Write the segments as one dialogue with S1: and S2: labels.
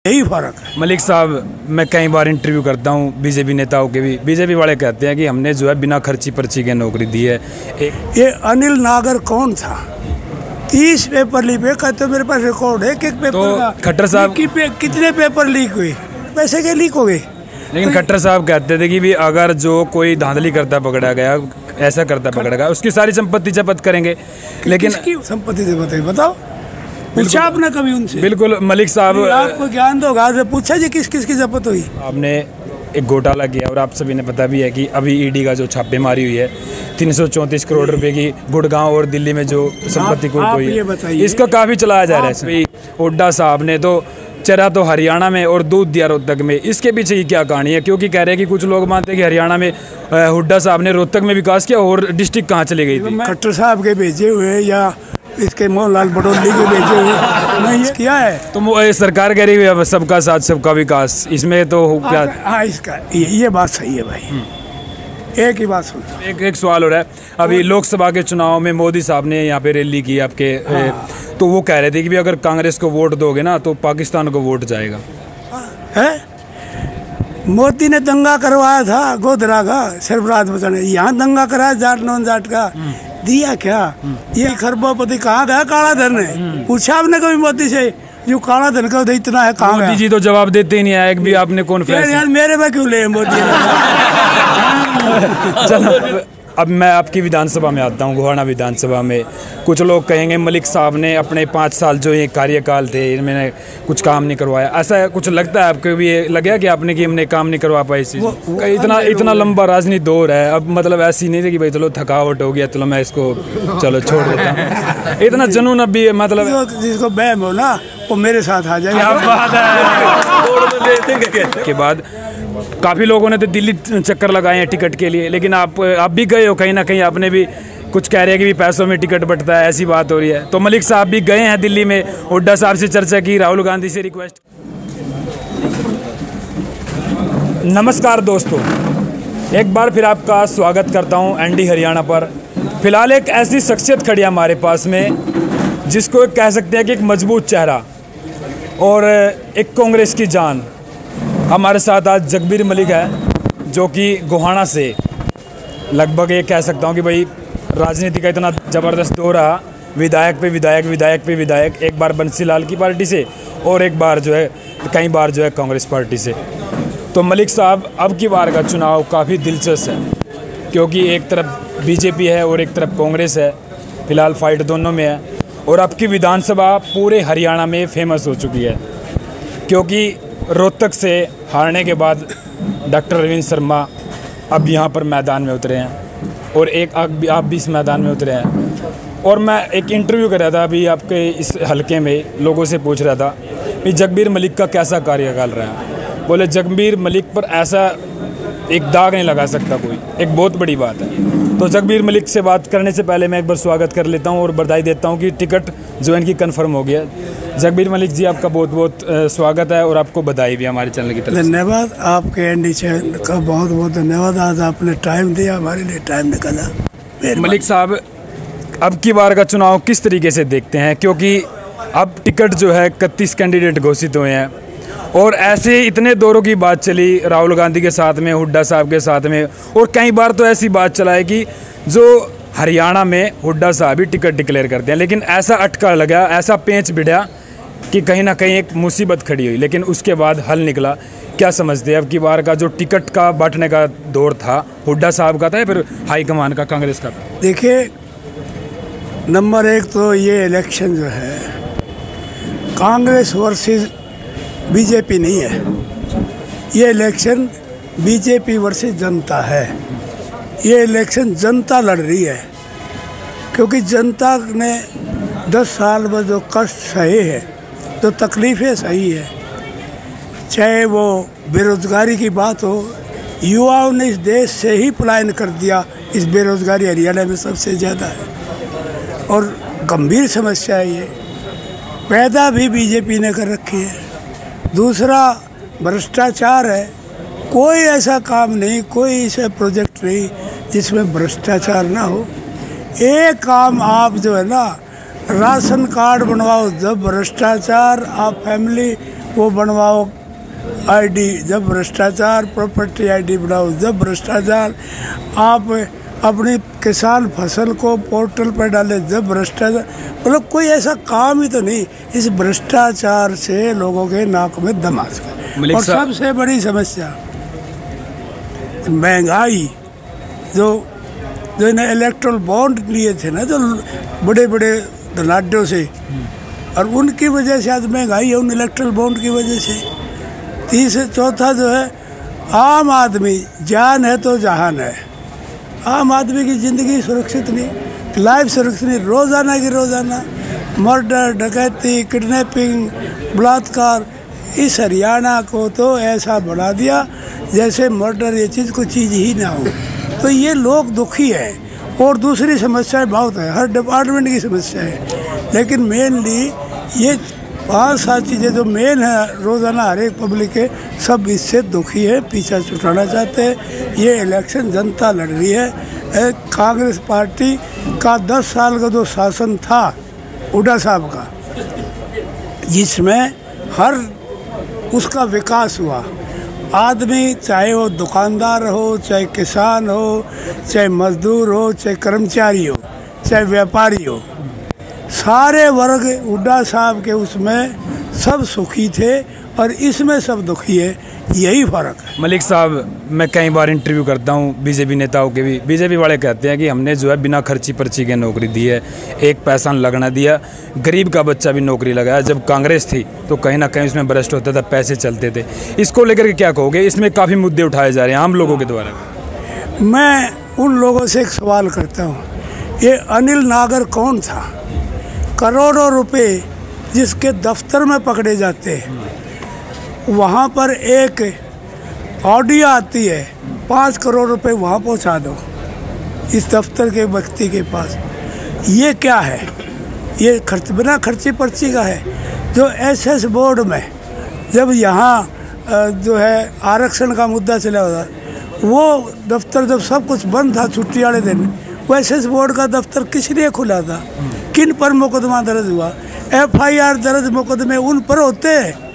S1: यही फर्क है।
S2: मलिक साहब, मैं कई बार इंटरव्यू करता हूँ बीजेपी नेताओं के भी, बीजेपी वाले कहते हैं कि हमने जो है बिना खर्ची पर्ची के नौकरी दी है।
S1: ये अनिल नागर कौन था? 30 पेपर लीक हुए, कहते मेरे पास रिकॉर्ड है एक पेपर
S2: तो
S1: का।
S2: खट्टर साहब
S1: कितने पेपर लीक हुए, पैसे के लीक हो गए?
S2: लेकिन खट्टर साहब कहते थे कि भी अगर जो कोई धांधली करता पकड़ा गया, ऐसा करता पकड़ा गया, उसकी सारी संपत्ति जब्त करेंगे। लेकिन
S1: संपत्ति जब्त है, बताओ, पूछा आपने कभी उनसे?
S2: बिल्कुल मलिक साहब,
S1: आपको ज्ञान तो होगा, पूछा जी किस किस की जब्त हुई?
S2: आपने एक घोटाला किया और आप सभी ने पता भी है कि अभी ईडी का जो छापेमारी हुई है 334 करोड़ रुपए की गुड़गांव और दिल्ली में जो संपत्ति कुर्क हुई है, इसका काफ़ी चलाया जा रहा है। हुड्डा साहब ने तो चरा तो हरियाणा में और दूध दिया रोहतक में, इसके पीछे की क्या कहानी है? क्योंकि कह रहे हैं कि कुछ लोग मानते हैं कि हरियाणा में हुड्डा साहब ने रोहतक में विकास किया और डिस्ट्रिक्ट कहाँ चली गई थी?
S1: खट्टर साहब के भेजे हुए या इसके मोहनलाल पटौदी के भेजे हुए नहीं किया है।
S2: तो सरकार कह रही है सबका साथ सबका विकास, इसमें तो क्या?
S1: हाँ, इसका ये बात सही है भाई। एक ही बात सुन,
S2: एक सवाल हो रहा है। अभी लोकसभा के चुनाव में मोदी साहब ने यहाँ पे रैली की आपके, तो वो कह रहे थे कि भी अगर कांग्रेस को वोट दोगे ना तो पाकिस्तान को वोट जाएगा।
S1: है मोदी ने दंगा करवाया था गोधरा का, सरफराज बचाने, यहाँ दंगा कराया जाट नॉन जाट का, दिया क्या? ये खरबोपति कहाँ गया काला धन है? पूछा आपने कभी मोदी से जो काला धन का इतना है कहाँ?
S2: मोदी जी तो जवाब देते ही नहीं है, एक भी आपने कॉन्फ्रेंस
S1: यार मेरे में क्यों ले मोदी?
S2: चलो अब मैं आपकी विधानसभा में आता हूँ, गोहाना विधानसभा में। कुछ लोग कहेंगे मलिक साहब ने अपने 5 साल जो ये कार्यकाल थे इनमें कुछ काम नहीं करवाया, ऐसा कुछ लगता है आपको भी? लगेगा कि आपने कि हमने काम नहीं करवा पाई? इतना लंबा राजनीति दौर है, अब मतलब ऐसी नहीं थी कि भाई चलो थकावट हो गया, चलो मैं इसको चलो छोड़ देता हूँ। इतना जुनून अब भी मतलब
S1: जिसको बहम हो ना वो मेरे साथ आ जाएगा।
S2: क्या बात है। के बाद काफ़ी लोगों ने तो दिल्ली चक्कर लगाए हैं टिकट के लिए, लेकिन आप भी गए हो कहीं ना कहीं, आपने भी कुछ कह रहे हैं कि भी पैसों में टिकट बंटता है, ऐसी बात हो रही है। तो मलिक साहब भी गए हैं दिल्ली में, हुड्डा साहब से चर्चा की, राहुल गांधी से रिक्वेस्ट। नमस्कार दोस्तों, एक बार फिर आपका स्वागत करता हूं एनडी हरियाणा पर। फिलहाल एक ऐसी शख्सियत खड़ी है हमारे पास में जिसको कह सकते हैं कि एक मजबूत चेहरा और एक कांग्रेस की जान। हमारे साथ आज जगबीर मलिक है जो कि गोहाना से लगभग ये कह सकता हूँ कि भाई राजनीति का इतना ज़बरदस्त दौर रहा, विधायक पे विधायक, विधायक पे विधायक, एक बार बंसीलाल की पार्टी से और एक बार जो है कई बार जो है कांग्रेस पार्टी से। तो मलिक साहब अब की बार का चुनाव काफ़ी दिलचस्प है क्योंकि एक तरफ बीजेपी है और एक तरफ कांग्रेस है, फिलहाल फाइट दोनों में है। और अब की विधानसभा पूरे हरियाणा में फेमस हो चुकी है क्योंकि रोहतक से हारने के बाद डॉक्टर रविंद्र शर्मा अब यहाँ पर मैदान में उतरे हैं और एक आप भी इस मैदान में उतरे हैं। और मैं एक इंटरव्यू कर रहा था अभी आपके इस हलके में, लोगों से पूछ रहा था कि जगबीर मलिक का कैसा कार्यकाल रहा। बोले जगबीर मलिक पर ऐसा एक दाग नहीं लगा सकता कोई, एक बहुत बड़ी बात है। तो जगबीर मलिक से बात करने से पहले मैं एक बार स्वागत कर लेता हूं और बधाई देता हूं कि टिकट जो इनकी कंफर्म हो गया। जगबीर मलिक जी, आपका बहुत बहुत स्वागत है और आपको बधाई भी हमारे चैनल की तरफ से।
S1: धन्यवाद, आपके एनडी चैनल का बहुत बहुत धन्यवाद। आज आपने टाइम दिया, हमारे लिए टाइम निकाला।
S2: मलिक साहब, अब की बार का चुनाव किस तरीके से देखते हैं? क्योंकि अब टिकट जो है 31 कैंडिडेट घोषित हुए हैं और ऐसे इतने दौरों की बात चली, राहुल गांधी के साथ में, हुड्डा साहब के साथ में, और कई बार तो ऐसी बात चला है कि जो हरियाणा में हुड्डा साहब ही टिकट डिक्लेयर करते हैं, लेकिन ऐसा अटका लगा, ऐसा पेंच भिड़ा कि कहीं ना कहीं एक मुसीबत खड़ी हुई, लेकिन उसके बाद हल निकला। क्या समझते हैं अब की बार का जो टिकट का बांटने का दौर था, हुड्डा साहब का था या फिर हाईकमान का, कांग्रेस का था?
S1: देखिए, नंबर 1 तो ये इलेक्शन जो है कांग्रेस वर्सेस बीजेपी नहीं है, ये इलेक्शन बीजेपी वर्सेस जनता है। ये इलेक्शन जनता लड़ रही है क्योंकि जनता ने 10 साल में जो कष्ट सहे हैं, जो तकलीफ़ें सही है, चाहे वो बेरोज़गारी की बात हो, युवाओं ने इस देश से ही पलायन कर दिया। इस बेरोज़गारी हरियाणा में सबसे ज़्यादा है और गंभीर समस्या है ये, पैदा भी बीजेपी ने कर रखी है। दूसरा भ्रष्टाचार है, कोई ऐसा काम नहीं, कोई ऐसा प्रोजेक्ट नहीं जिसमें भ्रष्टाचार ना हो। एक काम आप जो है ना, राशन कार्ड बनवाओ, जब भ्रष्टाचार आप फैमिली वो बनवाओ आईडी, जब भ्रष्टाचार, प्रॉपर्टी आईडी बनाओ जब भ्रष्टाचार, आप अपनी किसान फसल को पोर्टल पर डाले जब भ्रष्टाचार, मतलब कोई ऐसा काम ही तो नहीं। इस भ्रष्टाचार से लोगों के नाक में दम आ गया। और सबसे बड़ी समस्या महंगाई, जो इन्हें इलेक्ट्रल बॉन्ड लिए थे ना, जो बड़े बड़े धनाढ्यों से, और उनकी वजह से आज महंगाई है, उन इलेक्ट्रल बॉन्ड की वजह से। तीसरा चौथा जो है आम आदमी, जान है तो जहान है। आम आदमी की ज़िंदगी सुरक्षित नहीं, लाइफ सुरक्षित नहीं। रोज़ाना की रोज़ाना मर्डर, डकैती, किडनैपिंग, बलात्कार। इस हरियाणा को तो ऐसा बढ़ा दिया जैसे मर्डर ये चीज़ कोई चीज़ ही ना हो। तो ये लोग दुखी हैं। और दूसरी समस्याएं बहुत है, हर डिपार्टमेंट की समस्या है, लेकिन मेनली ये 5-7 चीज़ें जो मेन है रोज़ाना हर एक पब्लिक के, सब इससे दुखी है, पीछा छुटाना चाहते हैं। ये इलेक्शन जनता लड़ रही है। कांग्रेस पार्टी का 10 साल का जो शासन था हुड्डा साहब का, जिसमें हर उसका विकास हुआ। आदमी चाहे वो दुकानदार हो, चाहे किसान हो, चाहे मजदूर हो, चाहे कर्मचारी हो, चाहे व्यापारी हो, सारे वर्ग हुड्डा साहब के उसमें सब सुखी थे, और इसमें सब दुखी है। यही फ़र्क है।
S2: मलिक साहब, मैं कई बार इंटरव्यू करता हूँ बीजेपी नेताओं के भी। बीजेपी वाले कहते हैं कि हमने जो है बिना खर्ची पर्ची के नौकरी दी है, एक पैसा लगना दिया, गरीब का बच्चा भी नौकरी लगाया। जब कांग्रेस थी तो कहीं ना कहीं उसमें भ्रष्ट होता था, पैसे चलते थे। इसको लेकर के क्या कहोगे? इसमें काफ़ी मुद्दे उठाए जा रहे हैं आम लोगों के द्वारा।
S1: मैं उन लोगों से एक सवाल करता हूँ, ये अनिल नागर कौन था? करोड़ों रुपए जिसके दफ्तर में पकड़े जाते हैं, वहाँ पर एक ऑडियो आती है, 5 करोड़ रुपए वहाँ पहुँचा दो इस दफ्तर के व्यक्ति के पास। ये क्या है? ये बिना खर्ची पर्ची का है। जो एसएस बोर्ड में जब यहाँ जो है आरक्षण का मुद्दा चला हुआ, वो दफ्तर जब सब कुछ बंद था छुट्टी वाले दिन, वो एसएस बोर्ड का दफ्तर किस लिए खुला था? किन पर मुकदमा दर्ज हुआ? FIR दर्ज मुकदमे उन पर होते हैं।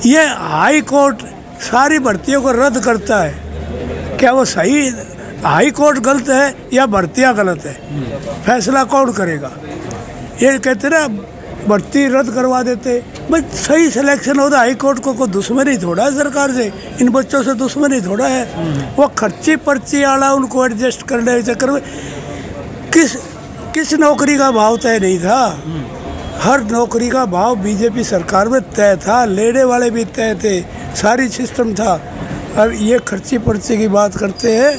S1: ये हाई कोर्ट सारी भर्तियों को रद्द करता है। क्या वो सही? हाई कोर्ट गलत है या भर्तियाँ गलत है? फैसला कौन करेगा? ये कहते ना भर्ती रद्द करवा देते। भाई सही सिलेक्शन होता, हाई कोर्ट को कोई दुश्मनी थोड़ा है सरकार से, इन बच्चों से दुश्मनी थोड़ा है। वो खर्ची पर्ची वाला उनको एडजस्ट करने के चक्कर में किस नौकरी का भाव तय नहीं था। हर नौकरी का भाव बीजेपी सरकार में तय था, लेने वाले भी तय थे, सारी सिस्टम था। और ये खर्ची पर्ची की बात करते हैं,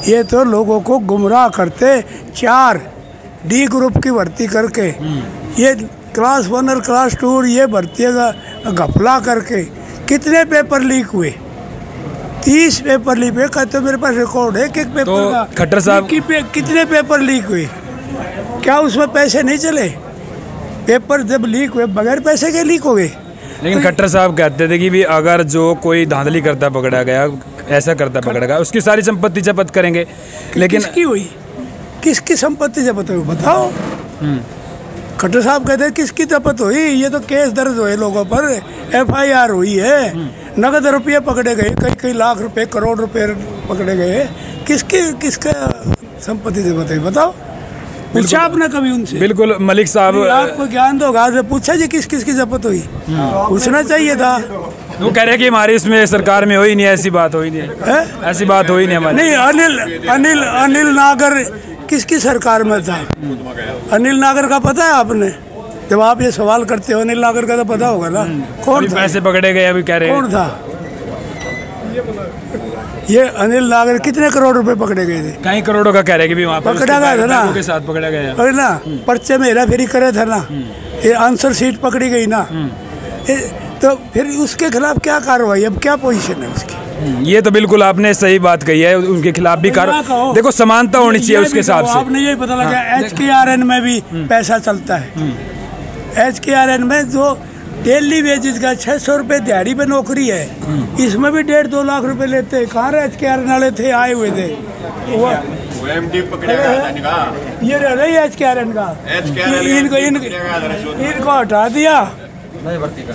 S1: ये तो लोगों को गुमराह करते। 4 D ग्रुप की भर्ती करके, ये क्लास 1 और क्लास 2 ये भर्तियों का घपला करके कितने पेपर लीक हुए? 30 पेपर लीक हुए। कहते मेरे पास रिकॉर्ड है कि पेपर
S2: तो
S1: का
S2: खट्टर साहब
S1: कितने पेपर लीक हुए? क्या उसमें पैसे नहीं चले? पेपर जब लीक हुए बगैर पैसे के लीक हो गए।
S2: लेकिन खट्टर साहब कहते थे कि भी अगर जो कोई धांधली करता पकड़ा गया, ऐसा करता पकड़ा गया, उसकी सारी संपत्ति जब्त करेंगे। लेकिन
S1: किसकी हुई? किसकी संपत्ति जब्त हुई बताओ? खट्टर साहब कहते हैं किसकी जब्त हुई? ये तो केस दर्ज हुए लोगों पर, FIR हुई है, नगद रुपये पकड़े गए, कई लाख रुपए, करोड़ रुपए पकड़े गए। किसका संपत्ति जब्त हुई बताओ? पूछा आपने कभी उनसे?
S2: बिल्कुल मलिक साहब,
S1: आपको ज्ञान तो होगा, पूछा जी किस की जब्त हुई? पूछना चाहिए था।
S2: वो कह रहे हैं कि हमारी इसमें सरकार में हो ही नहीं, ऐसी बात हो ही नहीं है। ऐसी बात हो ही नहीं हमारी।
S1: नहीं, अनिल नागर किसकी सरकार में था? अनिल नागर का पता है आपने? जब आप ये सवाल करते हो, अनिल नागर का तो पता होगा ना। कौन था?
S2: पैसे पकड़े गए अभी कह रहे हैं।
S1: कौन था ये अनिल नागर? कितने करोड़ रुपए पकड़े गए थे?
S2: कई करोड़ों का कह रहे हैं कि भी वहाँ पर
S1: पकड़ा गया था ना,
S2: के साथ पकड़ा गया
S1: अरे ना, पर्चे में हेरा फेरी करे था ना, ये आंसर शीट पकड़ी गई ना, तो फिर उसके खिलाफ क्या कार्रवाई? अब क्या पोजीशन है उसकी?
S2: ये तो बिल्कुल आपने सही बात कही है, उनके खिलाफ भी कार्रवाई। देखो समानता होनी चाहिए उसके हिसाब से।
S1: आपने यही पता लगा HKRN में भी पैसा चलता है। HKRN में जो डेली वेजेस का 600 रुपये दिहाड़ी पे नौकरी है, इसमें भी 1.5-2 लाख रुपए लेते हैं। कहाँ HKRN वाले थे, आए हुए थे वो
S3: MD पकड़ेगा
S1: ये रही HKRN का, इनको हटा दिया,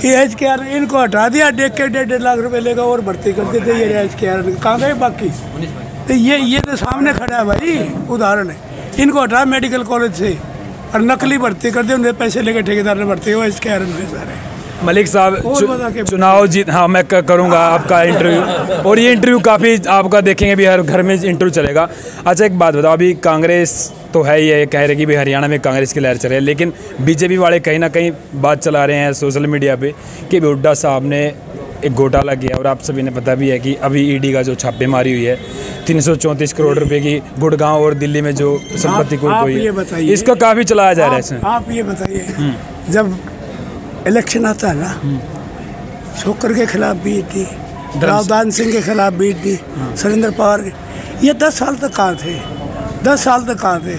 S1: ये HKR इनको हटा दिया, 1.5 लाख रुपए लेगा और भर्ती करते थे। ये HKR कहाँ गए बाकी? तो ये तो सामने खड़ा है भाई, उदाहरण है। इनको हटा मेडिकल कॉलेज से और नकली भर्ती कर दे, उन्हें पैसे लेके ठेकेदार ने भर्ती हो HKR में सारे।
S2: मलिक साहब चुनाव जीत, हाँ मैं करूँगा आपका इंटरव्यू, और ये इंटरव्यू काफ़ी आपका देखेंगे भी, हर घर में इंटरव्यू चलेगा। अच्छा एक बात बताओ, अभी कांग्रेस तो है, ये कह रहे कि भाई हरियाणा में कांग्रेस की लहर चल रही है, लेकिन बीजेपी वाले कहीं ना कहीं बात चला रहे हैं सोशल मीडिया पे कि हुड्डा साहब ने एक घोटाला किया, और आप सभी ने पता भी है कि अभी ईडी का जो छापेमारी हुई है 334 करोड़ रुपए की गुड़गांव और दिल्ली में जो संपत्ति को हुई है, इसका काफ़ी चलाया जा रहा है।
S1: आप ये बताइए, जब इलेक्शन आता है ना, छोकर के खिलाफ भी थी, रावदान सिंह के खिलाफ भी थी, सुरेंद्र पवार के, ये 10 साल तक कहाँ थे? 10 साल तक कहाँ थे?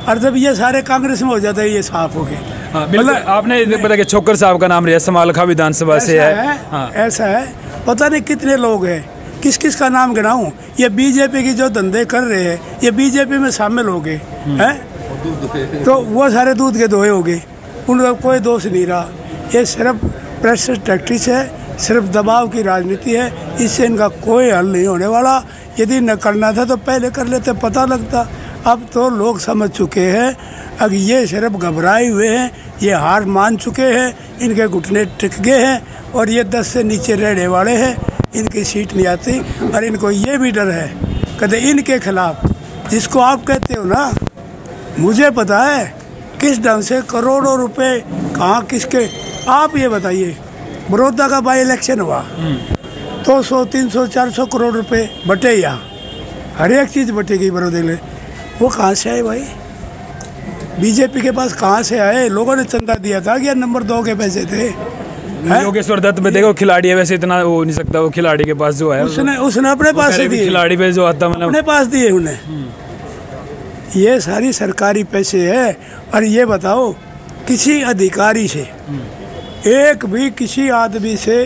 S1: और जब ये सारे कांग्रेस में हो जाते हैं, ये साफ हो गए।
S2: मतलब आपने पता कि छोकर साहब का नाम रिया समालखा विधानसभा से है।
S1: ऐसा है, पता नहीं कितने लोग हैं, किस किस का नाम गिनाऊं? ये बीजेपी की जो धंधे कर रहे हैं, ये बीजेपी में शामिल हो गए हैं, तो वो सारे दूध के दोहे हो गए, उनका कोई दोष नहीं रहा। ये सिर्फ प्रेशर टैक्टिक्स है, सिर्फ दबाव की राजनीति है, इससे इनका कोई हल नहीं होने वाला। यदि न करना था तो पहले कर लेते, पता लगता। अब तो लोग समझ चुके हैं, अब ये सिर्फ घबराए हुए हैं, ये हार मान चुके हैं, इनके घुटने टिक गए हैं, और ये 10 से नीचे रहने वाले हैं, इनकी सीट नहीं आती। और इनको ये भी डर है, कहते इनके खिलाफ, जिसको आप कहते हो ना, मुझे पता है किस ढंग से करोड़ों रुपए कहाँ किसके। आप ये बताइए, बड़ौदा का बाई इलेक्शन हुआ, 200, 300, 400 करोड़ रुपए बटे, यहाँ हर एक चीज़ बटेगी बड़ौदे में। वो कहाँ से आए भाई? बीजेपी के पास कहाँ से आए? लोगों ने चंदा दिया था कि नंबर 2 के पैसे थे।
S2: योगेश्वर दत्त में देखो, खिलाड़ी है, वैसे इतना हो नहीं सकता, वो खिलाड़ी के पास जो है
S1: उसने अपने पास दिए,
S2: खिलाड़ी पे जो आता मतलब
S1: अपने पास दिए उन्हें। ये सारी सरकारी पैसे है। और ये बताओ, किसी अधिकारी से, एक भी किसी आदमी से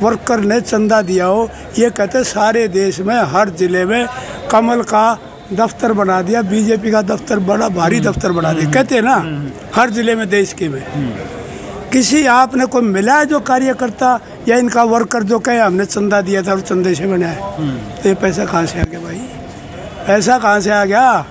S1: वर्कर ने चंदा दिया हो? ये कहते सारे देश में हर जिले में कमल का दफ्तर बना दिया, बीजेपी का दफ्तर बड़ा भारी दफ्तर बना दिया, कहते हैं ना, हर जिले में देश के में। किसी आपने कोई मिला है जो कार्यकर्ता या इनका वर्कर जो कहे हमने चंदा दिया था और चंदे से बनाया? तो ये पैसा कहाँ से आ गया भाई? पैसा कहाँ से आ गया?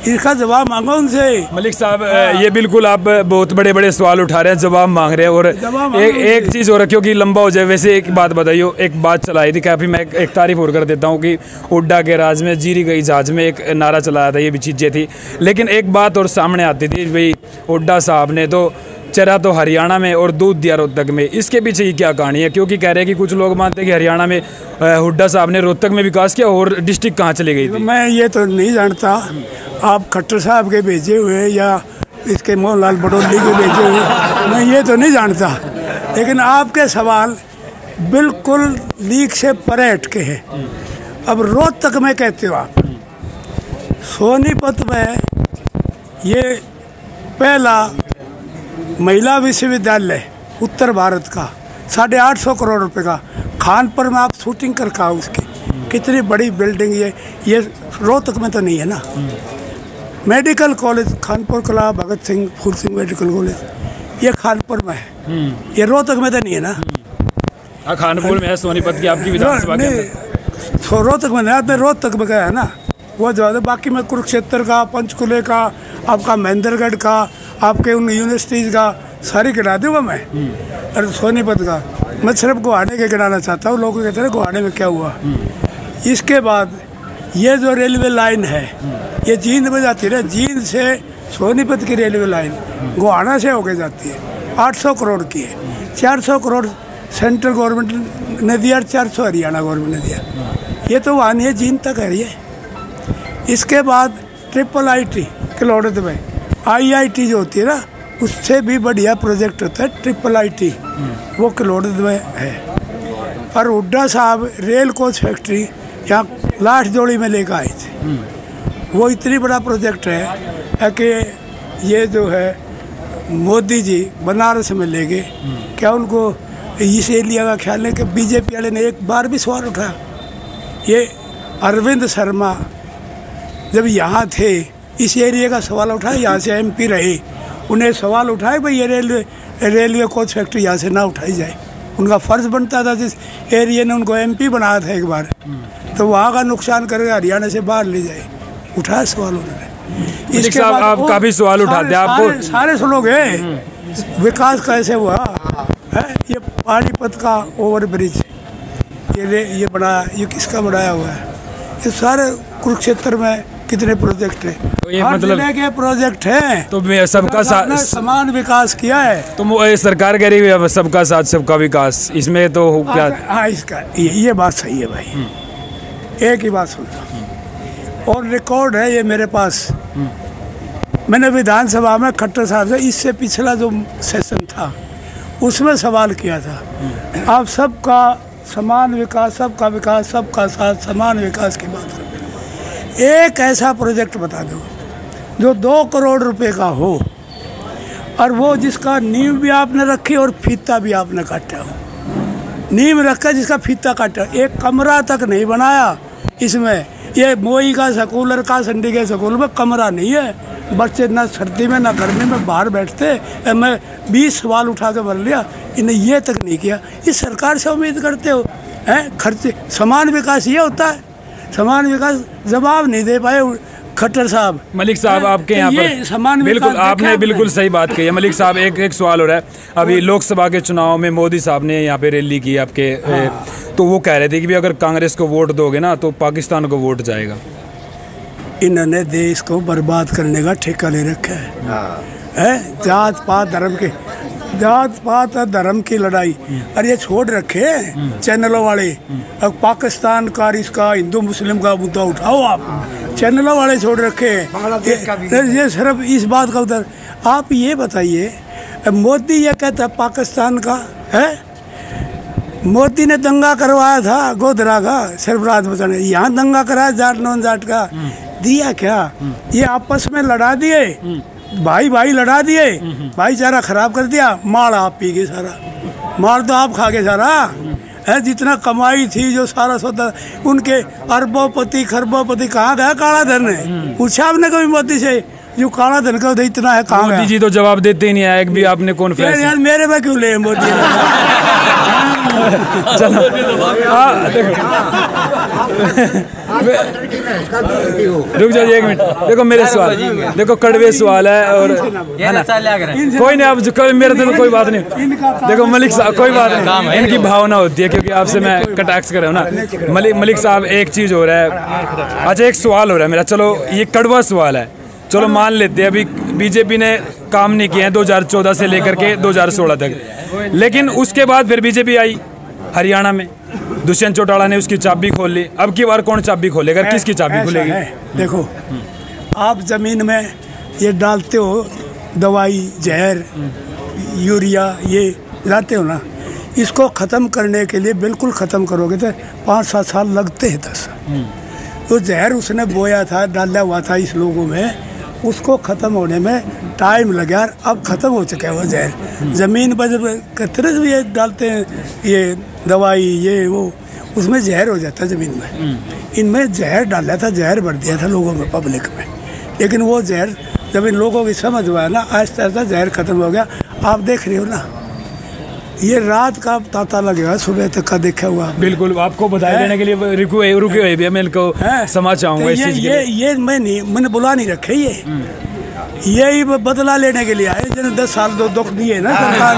S1: इसका जवाब मांगो उनसे।
S2: मलिक साहब, ये बिल्कुल आप बहुत बड़े बड़े सवाल उठा रहे हैं, जवाब मांग रहे हैं। और एक चीज़ हो रहा, क्योंकि लंबा हो जाए, वैसे एक बात बताइए, एक बात चलाई थी, काफ़ी मैं एक तारीफ और कर देता हूँ कि हुड्डा के राज में जीरी गई जहाज में एक नारा चलाया था, ये भी चीज़ें थी। लेकिन एक बात और सामने आती थी भाई, हुड्डा साहब ने तो चरा तो हरियाणा में और दूध दिया रोहतक में, इसके पीछे ही क्या कहानी है? क्योंकि कह रहे हैं कि कुछ लोग मानते हैं कि हरियाणा में हुड्डा साहब ने रोहतक में विकास किया, और डिस्ट्रिक्ट कहाँ चली गई थी?
S1: मैं ये तो नहीं जानता, आप खट्टर साहब के भेजे हुए या इसके मोहनलाल बडोली के भेजे हुए, मैं ये तो नहीं जानता। लेकिन आपके सवाल बिल्कुल लीक से परे हटके हैं। अब रोहतक में कहते हो आप, सोनीपत में ये पहला महिला विश्वविद्यालय उत्तर भारत का 850 करोड़ रुपए का, खानपुर में आप शूटिंग कर का उसकी कितनी बड़ी बिल्डिंग, ये रोहतक में तो नहीं है ना। मेडिकल कॉलेज खानपुर कला भगत सिंह फूल सिंह मेडिकल कॉलेज, ये खानपुर में है, ये रोहतक में तो नहीं है ना।
S2: खानपुर में है, सोनीपत की आपकी विधानसभा के अंदर।
S1: रोहतक में नहीं, रोहतक में गया है ना वो जो है। बाकी में कुरुक्षेत्र का, पंचकुले का, आपका महेंद्रगढ़ का, आपके उन यूनिवर्सिटीज़ का सारी गिना दूँगा मैं। और सोनीपत का मैं सिर्फ गुवाहाटी के गिनाना चाहता हूँ। लोग कहते हैं गुवाहाटी में क्या हुआ। इसके बाद ये जो रेलवे लाइन है, ये जींद में जाती है ना, जींद से सोनीपत की रेलवे लाइन गुवाहाटी से होके जाती है, 800 करोड़ की है। 400 करोड़ सेंट्रल गवर्नमेंट ने दिया, 400 हरियाणा गवर्नमेंट ने दिया। ये तो वहाँ नहीं है, जींद तक है ये। इसके बाद IIIT किलोड़त में, IIT जो होती है ना, उससे भी बढ़िया प्रोजेक्ट होता है IIIT, वो किलोड़त में है। और हुड्डा साहब रेल कोच फैक्ट्री यहाँ लाठ जोड़ी में लेकर आए थे। वो इतनी बड़ा प्रोजेक्ट है कि ये जो है मोदी जी बनारस में ले गए। क्या उनको इस एरिया का ख्याल है कि बीजेपी वाले ने एक बार भी सवाल उठाया? ये अरविंद शर्मा जब यहाँ थे, इस एरिया का सवाल उठाया, यहाँ से MP रहे, उन्हें सवाल उठाए भाई ये रेलवे कोच फैक्ट्री यहाँ से ना उठाई जाए। उनका फर्ज बनता था, जिस एरिया ने उनको MP बनाया था एक बार, तो वहाँ का नुकसान करके हरियाणा से बाहर ले जाए। उठाया सवाल उन्होंने।
S2: इसके बाद आप काफी सवाल उठाते हैं, आपको
S1: सारे सुनोगे विकास कैसे हुआ है। ये पानीपत का ओवरब्रिज ये बनाया, ये किसका बनाया हुआ है। ये सारे कुरुक्षेत्र में कितने प्रोजेक्ट है,
S2: तो ये
S1: हर
S2: मतलब
S1: जिले के प्रोजेक्ट हैं।
S2: तो सबका साथ
S1: समान विकास किया है।
S2: तो ये सरकार कह रही है सबका साथ सबका विकास, इसमें तो क्या?
S1: हाँ, इसका ये बात सही है भाई। एक ही बात सुन लो, और रिकॉर्ड है ये मेरे पास। मैंने विधानसभा में खट्टर साहब से इससे पिछला जो सेशन था उसमें सवाल किया था, आप सबका समान विकास, सबका विकास, सबका साथ, समान विकास की बात करते, एक ऐसा प्रोजेक्ट बता दो जो 2 करोड़ रुपए का हो, और वो जिसका नींव भी आपने रखी और फीता भी आपने काटा हो। नींव रखा जिसका फीता काटा, एक कमरा तक नहीं बनाया इसमें। ये मोई का स्कूल और का संडी के स्कूल में कमरा नहीं है। बच्चे ना सर्दी में ना गर्मी में बाहर बैठते। मैं 20 सवाल उठा के भर लिया, इन्हें ये तक नहीं किया। इस सरकार से उम्मीद करते हो हैं खर्चे? समान विकास ये होता है? समान विकास जवाब नहीं दे पाए खट्टर साहब।
S2: मलिक साहब आपके यहाँ पर
S1: समान
S2: बिल्कुल आपने बिल्कुल सही बात कही है। मलिक साहब एक सवाल हो रहा है, अभी लोकसभा के चुनाव में मोदी साहब ने यहाँ पे रैली की आपके, तो वो कह रहे थे कि भी अगर कांग्रेस को वोट दोगे ना तो पाकिस्तान को वोट जाएगा।
S1: इन्होंने देश को बर्बाद करने का ठेका ले रखा है। जात पात धर्म के, जात पात और धर्म की लड़ाई, और ये छोड़ रखे चैनलों वाले। अब पाकिस्तान का इसका हिंदू मुस्लिम का मुद्दा उठाओ, आप चैनलों वाले छोड़ रखे ये सिर्फ इस बात का उधर। आप ये बताइए, मोदी ये कहता है पाकिस्तान का है, मोदी ने दंगा करवाया था गोधरा का सिर्फ रात बचाने, यहाँ दंगा कराया जाट नॉन जाट का, दिया क्या? ये आपस में लड़ा दिए, भाई लड़ा दिए, भाईचारा खराब कर दिया। मार आप पी गए सारा, मार तो आप खा गए सारा है। जितना कमाई थी जो सारा सौदा, उनके अरबोपति खरबोपति कहाँ गया काला धन है? पूछा आपने कभी मोदी से जो काला धन का इतना है कहाँ?
S2: मोदी जी तो जवाब देते ही नहीं है, एक भी आपने कॉन्फ्रेंस
S1: यार मेरे में क्यों ले मोदी
S2: चलो रुक जाइए एक मिनट। देखो मेरे सवाल, देखो कड़वे सवाल है और है ना, कोई नहीं, आप जो मेरे तो कोई बात नहीं। देखो मलिक साहब कोई बात नहीं, इनकी भावना होती है क्योंकि आपसे मैं कटैक्स कर रहा हूँ ना। मलिक साहब एक चीज़ हो रहा है, अच्छा एक सवाल हो रहा है मेरा, चलो ये कड़वा सवाल है, चलो मान लेते हैं अभी बीजेपी ने काम नहीं किए हैं 2014 से लेकर के 2016 तक, लेकिन उसके बाद फिर बीजेपी आई हरियाणा में, दुष्यंत चौटाला ने उसकी चाबी खोल ली। अब की बार कौन चाबी खोलेगा, किसकी चाबी खुलेगी?
S1: देखो आप जमीन में ये डालते हो दवाई, जहर, यूरिया, ये लाते हो ना, इसको ख़त्म करने के लिए बिल्कुल ख़त्म करोगे तो 5-7 साल लगते हैं 10। तो जहर उसने बोया था, डाला हुआ था इस लोगों में, उसको ख़त्म होने में टाइम लगा। अब ख़त्म हो चुका है वो जहर। ज़मीन पर जब कतरे से ये डालते हैं ये दवाई ये वो, उसमें जहर हो जाता है ज़मीन में। इनमें जहर डाला था, जहर भर दिया था लोगों में, पब्लिक में, लेकिन वो जहर जब इन लोगों की समझ हुआ ना, आहिस्ता आहिस्ता जहर ख़त्म हो गया। आप देख रहे हो ना, ये रात का तांता लगेगा, सुबह तक का देखा हुआ।
S2: बिल्कुल, आपको बधाई देने के लिए रुके हुए भी मैं इनको समझ चाहूँगा।
S1: ये मैंने बुला नहीं रखे, यही बदला लेने के लिए आए, जिन्हें 10 साल दुख दिए ना सरकार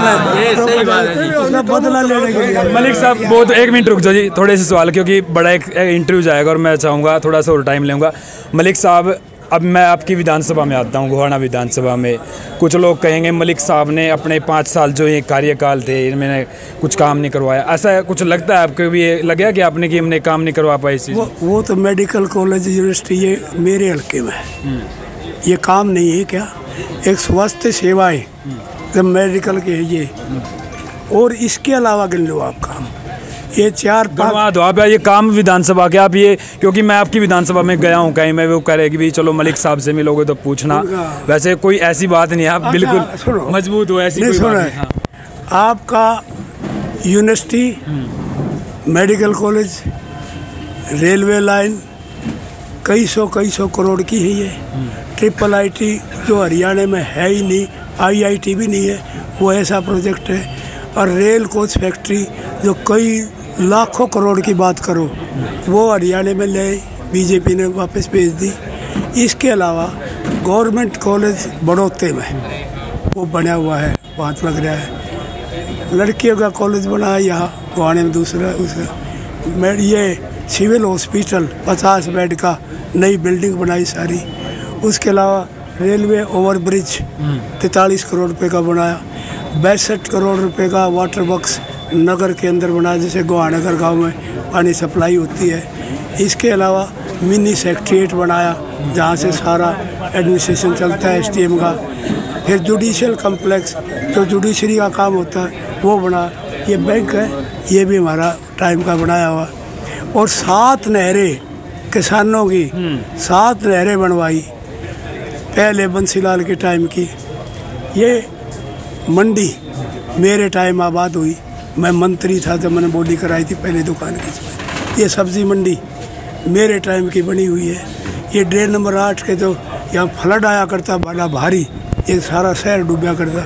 S1: ने, बदला लेने के लिए।
S2: मलिक साहब बहुत, एक मिनट रुक जाओ जी, थोड़े से सवाल, क्योंकि बड़ा एक इंटरव्यू जाएगा और मैं चाहूँगा थोड़ा सा और टाइम लूँगा। मलिक साहब, अब मैं आपकी विधानसभा में आता हूँ, गोहाना विधानसभा में। कुछ लोग कहेंगे मलिक साहब ने अपने 5 साल जो ये कार्यकाल थे इनमें कुछ काम नहीं करवाया, ऐसा कुछ लगता है आपको भी? ये लगा कि आपने कि हमने काम नहीं करवा पाए?
S1: वो तो मेडिकल कॉलेज यूनिवर्सिटी ये मेरे हल्के में है, ये काम नहीं है क्या? एक स्वास्थ्य सेवाएं जब मेडिकल के ये, और इसके अलावा गिन लो आप काम, ये 4-5
S2: दो आप ये काम विधानसभा के। आप ये, क्योंकि मैं आपकी विधानसभा में गया हूँ कहीं, मैं वो कह रहे कि भी चलो मलिक साहब से मिलोगे तो पूछना, वैसे कोई ऐसी बात नहीं है, आप बिल्कुल मजबूत हो, ऐसी कोई बात नहीं।
S1: आपका university, medical college, railway line कई सौ करोड़ की है ये। ट्रिपल IT जो हरियाणा में है ही नहीं, IIT भी नहीं है, वो ऐसा प्रोजेक्ट है। और रेल कोच फैक्ट्री जो कई लाखों करोड़ की बात करो, वो हरियाणा में ले बीजेपी ने वापस भेज दी। इसके अलावा गवर्नमेंट कॉलेज बड़ौते में वो बना हुआ है, वहाँ लग रहा है। लड़कियों का कॉलेज बना है यहाँ गुवाहाटी में, दूसरा उसका ये सिविल हॉस्पिटल 50 बेड का नई बिल्डिंग बनाई सारी। उसके अलावा रेलवे ओवरब्रिज 43 करोड़ रुपए का बनाया। 62 करोड़ रुपए का वाटर वर्क्स नगर के अंदर बनाया, जैसे गुहानगर गांव में पानी सप्लाई होती है। इसके अलावा मिनी सेक्रेटेरिएट बनाया, जहां से सारा एडमिनिस्ट्रेशन चलता है STM का। फिर जुडिशियल कम्प्लेक्स, जो जुडिशरी का काम होता है वो बना। ये बैंक है, ये भी हमारा टाइम का बनाया हुआ। और 7 नहरें किसानों की, 7 नहरें बनवाई पहले बंसीलाल के टाइम की। ये मंडी मेरे टाइम आबाद हुई, मैं मंत्री था जब मैंने बॉडी कराई थी पहले दुकान की। ये सब्जी मंडी मेरे टाइम की बनी हुई है। ये ड्रेन नंबर 8 के जो यहाँ फ्लड आया करता बड़ा भारी, ये सारा शहर डूबा करता,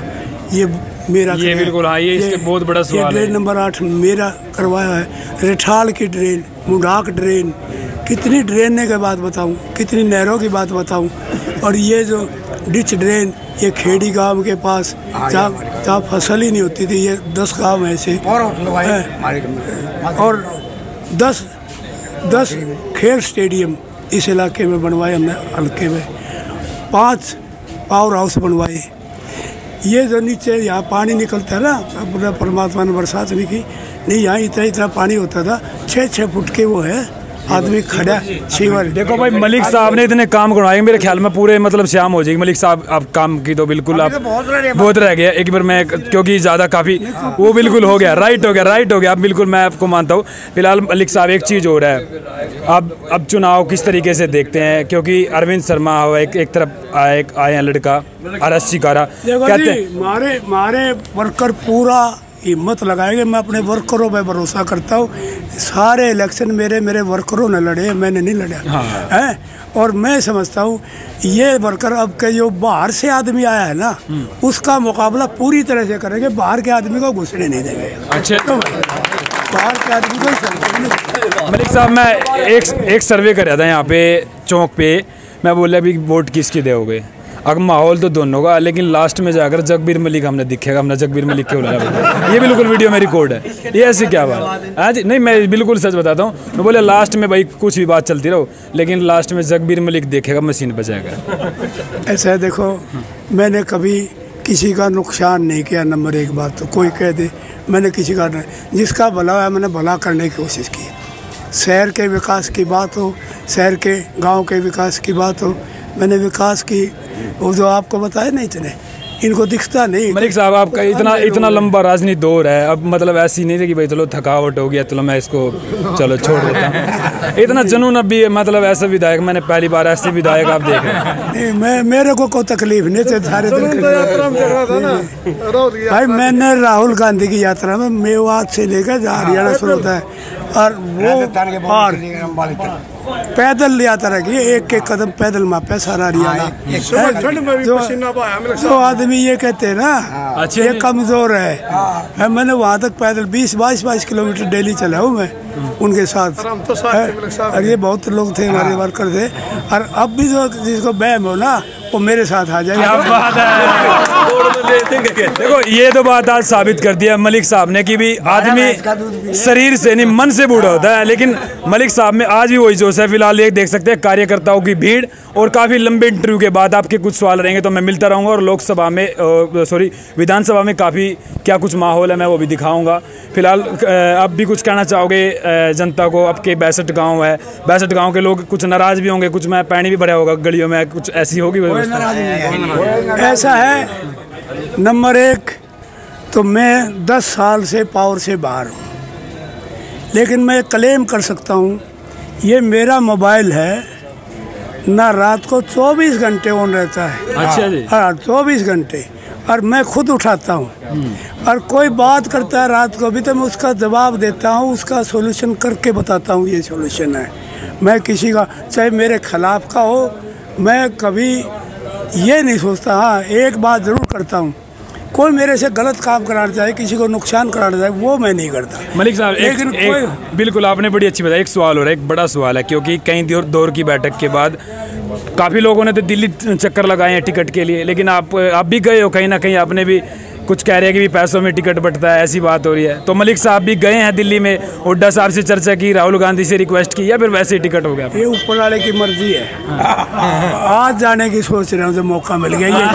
S1: ये मेरा
S2: ये बिल्कुल हाँ, ये इसके बहुत बड़ा सवाल है।
S1: ड्रेन नंबर 8 मेरा करवाया है। रिठाल की ड्रेन, मुंडाक ड्रेन, कितनी ड्रेन के बात बताऊं, कितनी नहरों की बात बताऊं। और ये जो डिच ड्रेन, ये खेड़ी गांव के पास जहाँ फसल ही नहीं होती थी, ये 10 गांव ऐसे और 10 खेल स्टेडियम इस इलाके में बनवाए हमने। हल्के में 5 पावर हाउस बनवाए। ये जो नीचे यहाँ पानी निकलता है ना, पूरा परमात्मा ने बरसात नहीं की, नहीं यहाँ इतना पानी होता था, 6-6 फुट के वो है, आदमी खड़ा सीवर।
S2: देखो भाई, मलिक साहब ने इतने काम करवाए, मेरे ख्याल में पूरे मतलब शाम हो जाएगी। मलिक साहब आप काम की तो बिल्कुल आप बहुत रह गया। एक बार मैं, क्योंकि ज़्यादा काफ़ी वो बिल्कुल हो गया, राइट हो गया आप बिल्कुल, मैं आपको मानता हूँ। फिलहाल मलिक साहब एक चीज़ हो रहा है, अब चुनाव किस तरीके से देखते हैं, क्योंकि अरविंद शर्मा एक तरफ आए हैं लड़का RS शिकारा, कहते हैं
S1: मारे वर्कर पूरा हिम्मत लगाएंगे। मैं अपने वर्करों पे भरोसा करता हूँ। सारे इलेक्शन मेरे वर्करों ने लड़े, मैंने नहीं लड़ा है। और मैं समझता हूँ ये वर्कर अब के जो बाहर से आदमी आया है ना, उसका मुकाबला पूरी तरह से करेंगे। बाहर के आदमी को घुसने नहीं देंगे।
S2: अच्छा,
S1: तो बाहर के आदमी को।
S2: मलिक साहब, मैं एक सर्वे कर रहा था यहाँ पे चौक पे, मैं बोला अभी वोट किसकी दोगे। अब माहौल तो दोनों का, लेकिन लास्ट में जाकर जगबीर मलिक हमने दिखेगा, हमने जगबीर मलिक क्यों लगा। ये बिल्कुल वीडियो में रिकॉर्ड है, ये ऐसी क्या बात है जी? नहीं, मैं बिल्कुल सच बताता हूँ। मैं बोले लास्ट में भाई कुछ भी बात चलती रहो, लेकिन लास्ट में जगबीर मलिक देखेगा, मशीन बजाएगा।
S1: ऐसा है, देखो मैंने कभी किसी का नुकसान नहीं किया। नंबर 1 बात तो कोई कह दे मैंने किसी का नहीं, जिसका भला है मैंने भला करने की कोशिश की। शहर के विकास की बात हो, शहर के गाँव के विकास की बात हो, मैंने विकास की। वो जो आपको बताया नहीं, इतने इनको दिखता नहीं।
S2: मलिक साहब, आपका इतना लंबा राजनीति दौर है, अब मतलब ऐसी नहीं है कि भाई चलो थकावट हो गया, चलो मैं इसको चलो छोड़ देता हूँ। इतना जुनून अब भी, मतलब ऐसे विधायक मैंने पहली बार ऐसे विधायक आप देख रहे हैं।
S1: नहीं, मेरे को कोई तकलीफ नहीं थे सारे दिन भाई। मैंने राहुल गांधी की यात्रा में मेवात से लेकर जहाँ हरियाणा शुरू होता है, और वो पैदल यात्रा की, एक कदम पैदल मापे सारा हरियाणा। जो आदमी ये कहते हैं ना ये कमजोर है, मैंने वहाँ तक पैदल 20-22 किलोमीटर डेली चला हूँ मैं उनके साथ। और ये बहुत लोग थे, हमारे वर्कर थे। और अब भी जो जिसको बहम हो ना, वो मेरे साथ आ जाए।
S2: देखो, ये तो बात आज साबित कर दिया मलिक साहब ने कि भी आदमी शरीर से नहीं मन से बूढ़ा होता है, लेकिन मलिक साहब में आज भी वही जोश है। फिलहाल एक देख सकते हैं कार्यकर्ताओं की भीड़, और काफ़ी लंबे इंटरव्यू के बाद आपके कुछ सवाल रहेंगे तो मैं मिलता रहूँगा। और लोकसभा में विधानसभा में काफ़ी क्या कुछ माहौल है मैं वो भी दिखाऊँगा। फिलहाल आप भी कुछ कहना चाहोगे जनता को? आपके 62 गाँव है, 62 गाँव के लोग कुछ नाराज़ भी होंगे, कुछ में पानी भी भरा होगा गलियों में, कुछ ऐसी होगी
S1: ऐसा है। नंबर 1 तो मैं 10 साल से पावर से बाहर हूँ, लेकिन मैं क्लेम कर सकता हूँ ये मेरा मोबाइल है ना, रात को 24 घंटे ऑन रहता है।
S2: अच्छा जी।
S1: हाँ, 24 घंटे, और मैं खुद उठाता हूँ। और कोई बात करता है रात को भी तो मैं उसका जवाब देता हूँ, उसका सॉल्यूशन करके बताता हूँ ये सॉल्यूशन है। मैं किसी का चाहे मेरे खिलाफ का हो, मैं कभी ये नहीं सोचता। हाँ, एक बात ज़रूर सपोर्ट करता हूँ। कोई मेरे से गलत काम कराना चाहे, किसी को नुकसान कराना चाहे, वो मैं नहीं करता।
S2: मलिक साहब
S1: लेकिन
S2: बिल्कुल आपने बड़ी अच्छी बताया। एक सवाल हो रहा है, एक बड़ा सवाल है, क्योंकि कई दौर की बैठक के बाद काफ़ी लोगों ने तो दिल्ली चक्कर लगाए हैं टिकट के लिए, लेकिन आप भी गए हो, कहीं ना कहीं आपने भी कुछ कह रहे हैं कि भी पैसों में टिकट बंटता है, ऐसी बात हो रही है। तो मलिक साहब भी गए हैं दिल्ली में, हुड्डा साहब से चर्चा की, राहुल गांधी से रिक्वेस्ट की, या फिर वैसे ही टिकट हो गया?
S1: ये ऊपर वाले की मर्जी है। आज जाने की सोच रहे हूँ, तो मौका मिल गया। ये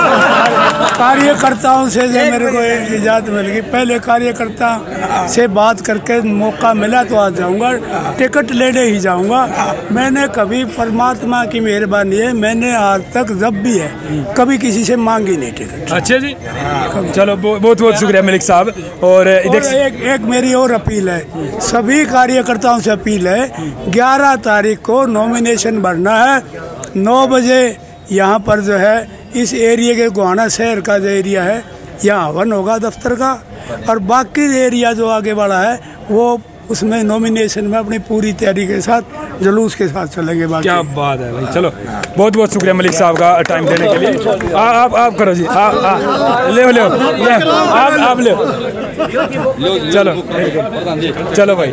S1: कार्यकर्ताओं से जो मेरे को इजाज़त मिल गई, पहले कार्यकर्ता से बात करके मौका मिला तो आज जाऊँगा, टिकट लेने ही जाऊँगा। मैंने कभी, परमात्मा की मेहरबानी है, मैंने आज तक जब भी है कभी किसी से मांगी नहीं टिकट।
S2: अच्छा जी, चलो बहुत बहुत शुक्रिया मलिक साहब। और
S1: एक मेरी और अपील है, सभी कार्यकर्ताओं से अपील है, 11 तारीख को नॉमिनेशन भरना है। 9 बजे यहाँ पर जो है इस एरिया के गोहाना शहर का जो एरिया है, यहाँ हवन होगा दफ्तर का, और बाकी एरिया जो आगे बढ़ा है वो उसमें नॉमिनेशन में अपनी पूरी तैयारी के साथ जुलूस के साथ चलेंगे।
S2: क्या बात है भाई। चलो बहुत बहुत शुक्रिया मलिक साहब का टाइम देने के लिए। आप करो जी, ले आप ले चलो भाई।